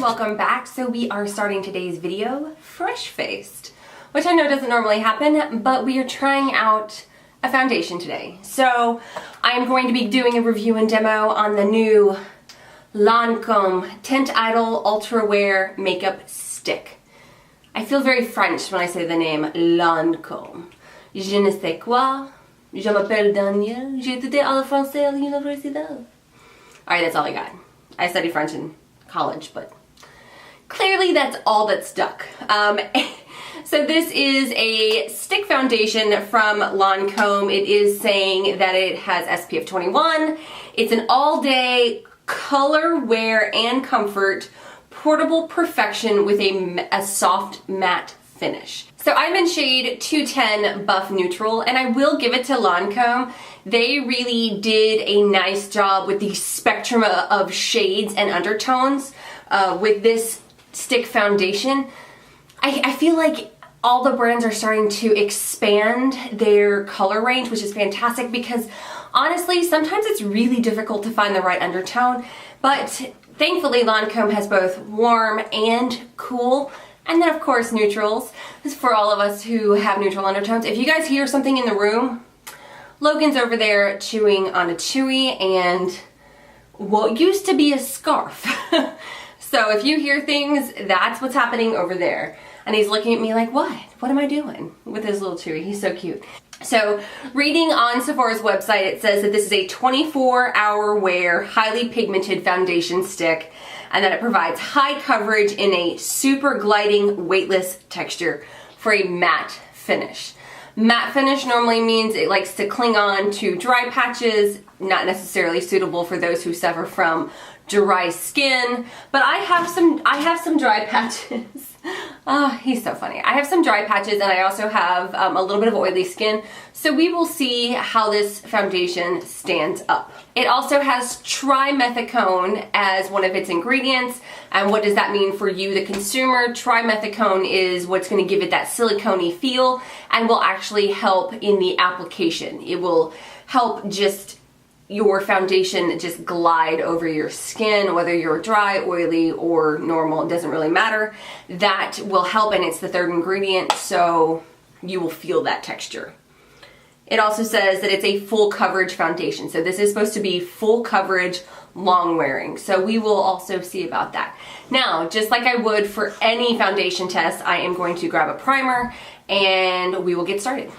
welcome back. So we are starting today's video fresh-faced, which I know doesn't normally happen, but we are trying out a foundation today. So I'm going to be doing a review and demo on the new Lancome Teint Idole Ultra Wear Makeup Stick. I feel very French when I say the name Lancome. Je ne sais quoi. Je m'appelle Daniel. J'ai étudié en français à l'université. Alright, that's all I got. I studied French in college, but clearly that's all that stuck. So this is a stick foundation from Lancome. It is saying that it has SPF 21. It's an all-day color, wear, and comfort portable perfection with a soft matte finish. So I'm in shade 210 Buff Neutral, and I will give it to Lancome. They really did a nice job with the spectrum of shades and undertones with this stick foundation. I feel like all the brands are starting to expand their color range, which is fantastic because honestly, sometimes it's really difficult to find the right undertone, but thankfully Lancome has both warm and cool. And then of course neutrals. This is for all of us who have neutral undertones. If you guys hear something in the room, Logan's over there chewing on a chewy and what used to be a scarf. So if you hear things, that's what's happening over there. And he's looking at me like, what? What am I doing with his little chewy? He's so cute. So reading on Sephora's website, it says that this is a 24-hour wear, highly pigmented foundation stick, and that it provides high coverage in a super gliding, weightless texture for a matte finish. Matte finish normally means it likes to cling on to dry patches, not necessarily suitable for those who suffer from dry skin, but I have some dry patches. Oh, he's so funny. I have some dry patches and I also have a little bit of oily skin, so we will see how this foundation stands up. It also has trimethicone as one of its ingredients, and what does that mean for you, the consumer? Trimethicone is what's going to give it that silicone-y feel and will actually help in the application. It will help just your foundation just glide over your skin, whether you're dry, oily, or normal, it doesn't really matter. That will help, and it's the third ingredient, so you will feel that texture. It also says that it's a full coverage foundation, so this is supposed to be full coverage, long wearing, so we will also see about that. Now, just like I would for any foundation test, I am going to grab a primer and we will get started.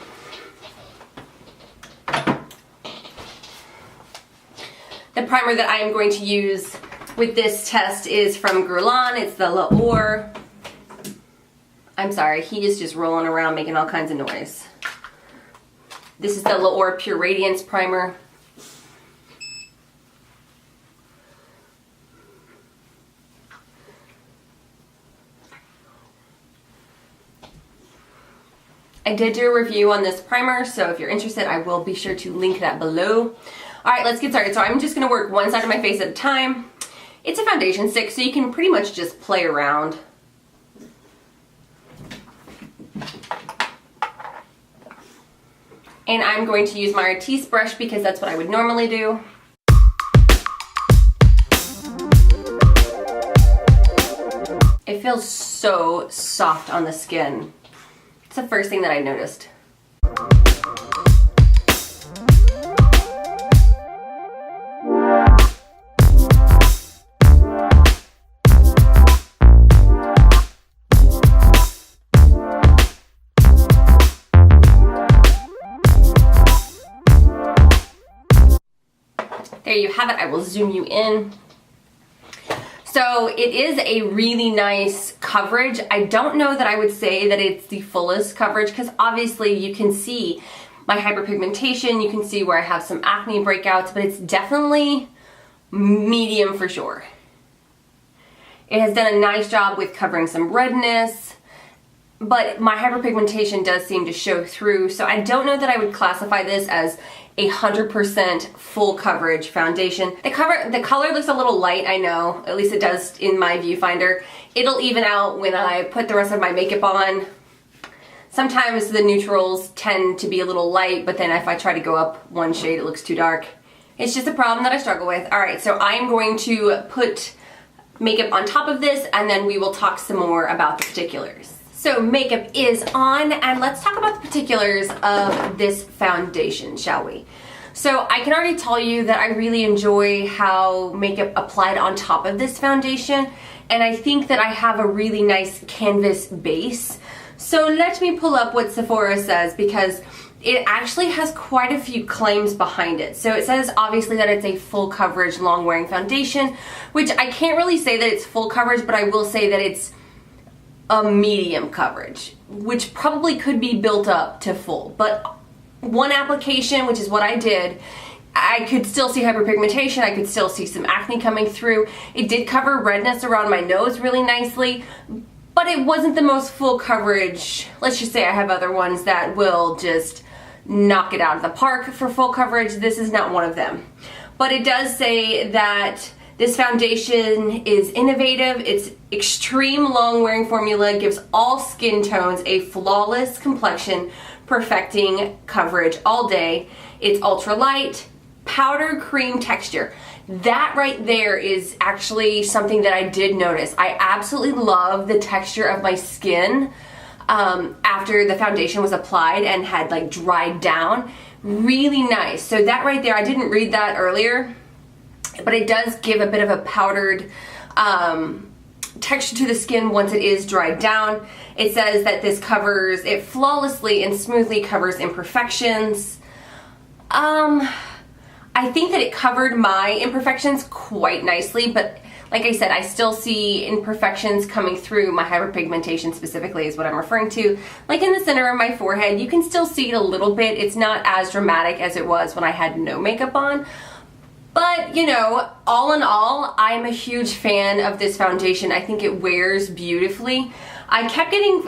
The primer that I am going to use with this test is from Guerlain. It's the Latte. I'm sorry, he is just rolling around making all kinds of noise. This is the Latte Pure Radiance primer. I did do a review on this primer, so if you're interested, I will be sure to link that below. Alright, let's get started. So I'm just going to work one side of my face at a time. It's a foundation stick, so you can pretty much just play around. And I'm going to use my Artiste brush because that's what I would normally do. It feels so soft on the skin. It's the first thing that I noticed. There you have it. I will zoom you in. So it is a really nice coverage. I don't know that I would say that it's the fullest coverage because obviously you can see my hyperpigmentation, you can see where I have some acne breakouts, but it's definitely medium for sure. It has done a nice job with covering some redness, but my hyperpigmentation does seem to show through, so I don't know that I would classify this as 100% full coverage foundation. The color looks a little light, I know, at least it does in my viewfinder. It'll even out when I put the rest of my makeup on. Sometimes the neutrals tend to be a little light, but then if I try to go up one shade, it looks too dark. It's just a problem that I struggle with. Alright, so I'm going to put makeup on top of this, and then we will talk some more about the particulars. So makeup is on, and let's talk about the particulars of this foundation, shall we? So I can already tell you that I really enjoy how makeup applied on top of this foundation, and I think that I have a really nice canvas base. So let me pull up what Sephora says, because it actually has quite a few claims behind it. So it says obviously that it's a full coverage long wearing foundation, which I can't really say that it's full coverage, but I will say that it's a medium coverage, which probably could be built up to full. But one application, which is what I did, I could still see hyperpigmentation, I could still see some acne coming through. It did cover redness around my nose really nicely, but it wasn't the most full coverage. Let's just say I have other ones that will just knock it out of the park for full coverage. This is not one of them. But it does say that this foundation is innovative. Its extreme long wearing formula gives all skin tones a flawless complexion, perfecting coverage all day. It's ultra light, powder cream texture. That right there is actually something that I did notice. I absolutely love the texture of my skin after the foundation was applied and had like dried down. Really nice. So that right there, I didn't read that earlier, but it does give a bit of a powdered texture to the skin once it is dried down. It says that this covers, it flawlessly and smoothly covers imperfections. I think that it covered my imperfections quite nicely, but like I said, I still see imperfections coming through. My hyperpigmentation specifically is what I'm referring to. Like in the center of my forehead, you can still see it a little bit. It's not as dramatic as it was when I had no makeup on. But, you know, all in all, I'm a huge fan of this foundation. I think it wears beautifully. I kept getting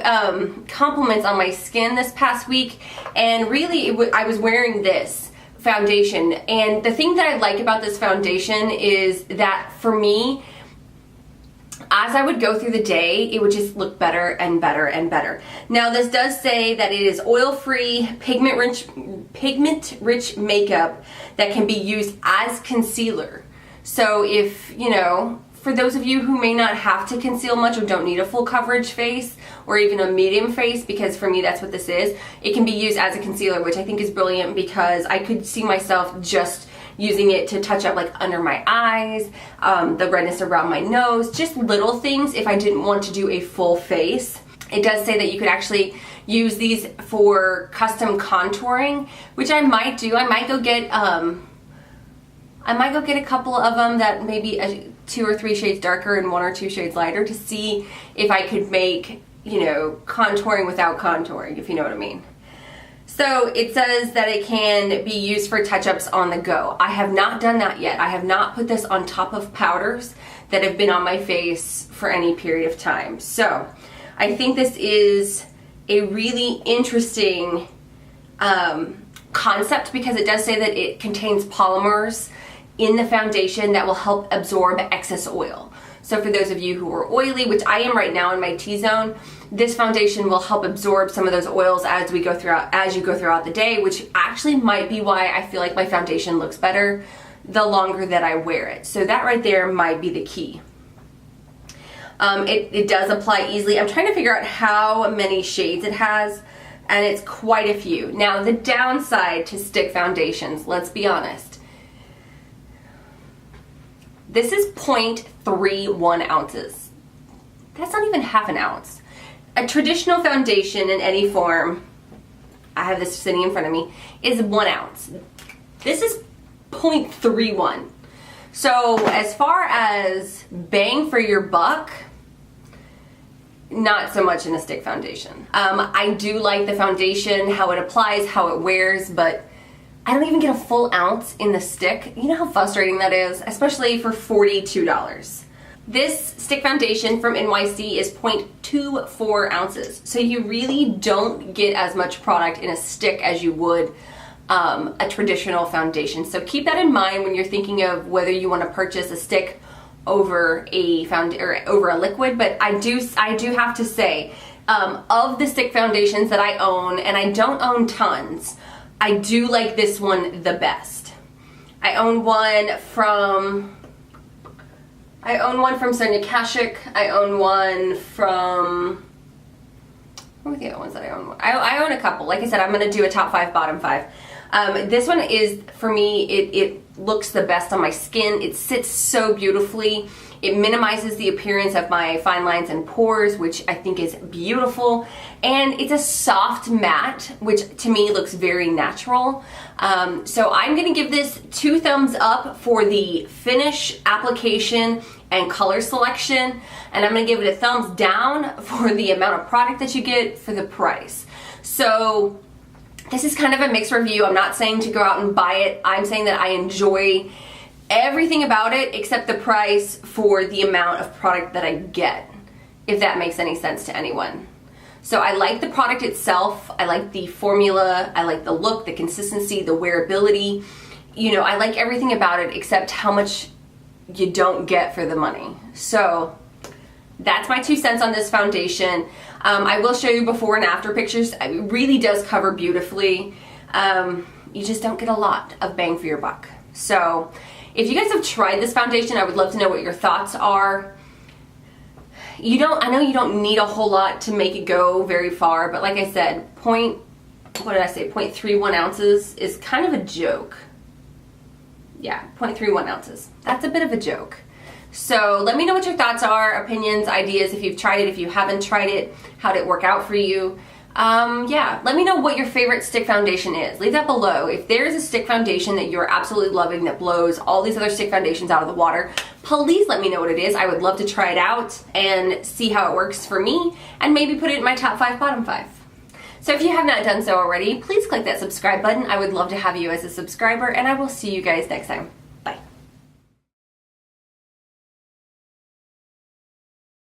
compliments on my skin this past week, and really I was wearing this foundation, and the thing that I like about this foundation is that for me, as I would go through the day, it would just look better and better and better. Now this does say that it is oil-free, pigment-rich makeup that can be used as concealer. So if, you know, for those of you who may not have to conceal much or don't need a full coverage face or even a medium face, because for me that's what this is, it can be used as a concealer, which I think is brilliant because I could see myself just using it to touch up like under my eyes, the redness around my nose, just little things if I didn't want to do a full face. It does say that you could actually use these for custom contouring, which I might do. I might go get a couple of them that maybe 2 or 3 shades darker and 1 or 2 shades lighter to see if I could make, you know, contouring without contouring, if you know what I mean. So it says that it can be used for touch-ups on the go. I have not done that yet. I have not put this on top of powders that have been on my face for any period of time. So I think this is a really interesting concept because it does say that it contains polymers in the foundation that will help absorb excess oil. So for those of you who are oily, which I am right now in my T-zone, this foundation will help absorb some of those oils as you go throughout the day, which actually might be why I feel like my foundation looks better the longer that I wear it. So that right there might be the key. It does apply easily. I'm trying to figure out how many shades it has, and it's quite a few. Now the downside to stick foundations, let's be honest. This is 0.31 ounces. That's not even half an ounce. A traditional foundation in any form, I have this sitting in front of me, is 1 ounce. This is 0.31. So as far as bang for your buck, not so much in a stick foundation. I do like the foundation, how it applies, how it wears, but I don't even get a full ounce in the stick. You know how frustrating that is, especially for $42. This stick foundation from NYC is 0.24 ounces, so you really don't get as much product in a stick as you would a traditional foundation. So keep that in mind when you're thinking of whether you want to purchase a stick over a liquid. But I do have to say, of the stick foundations that I own, and I don't own tons, I do like this one the best. I own one from I own one from Sonia Kashuk. I own one from, what were the other ones that I own? I own a couple. Like I said, I'm going to do a top 5, bottom 5. This one is, for me, it looks the best on my skin. It sits so beautifully. It minimizes the appearance of my fine lines and pores, which I think is beautiful. And it's a soft matte, which to me looks very natural. So I'm gonna give this 2 thumbs up for the finish, application, and color selection. And I'm gonna give it a thumbs down for the amount of product that you get for the price. So this is kind of a mixed review. I'm not saying to go out and buy it. I'm saying that I enjoy everything about it except the price for the amount of product that I get, if that makes any sense to anyone. So I like the product itself, I like the formula, I like the look, the consistency, the wearability. You know, I like everything about it except how much you don't get for the money. So that's my 2 cents on this foundation. I will show you before and after pictures. It really does cover beautifully. You just don't get a lot of bang for your buck. So if you guys have tried this foundation, I would love to know what your thoughts are. I know you don't need a whole lot to make it go very far, but like I said, 0.31 ounces is kind of a joke. Yeah, 0.31 ounces. That's a bit of a joke. So let me know what your thoughts are, opinions, ideas, if you've tried it, if you haven't tried it, how did it work out for you? Yeah, let me know what your favorite stick foundation is. Leave that below. If there's a stick foundation that you're absolutely loving that blows all these other stick foundations out of the water, please let me know what it is. I would love to try it out and see how it works for me and maybe put it in my top 5, bottom 5. So if you have not done so already, please click that subscribe button. I would love to have you as a subscriber, and I will see you guys next time.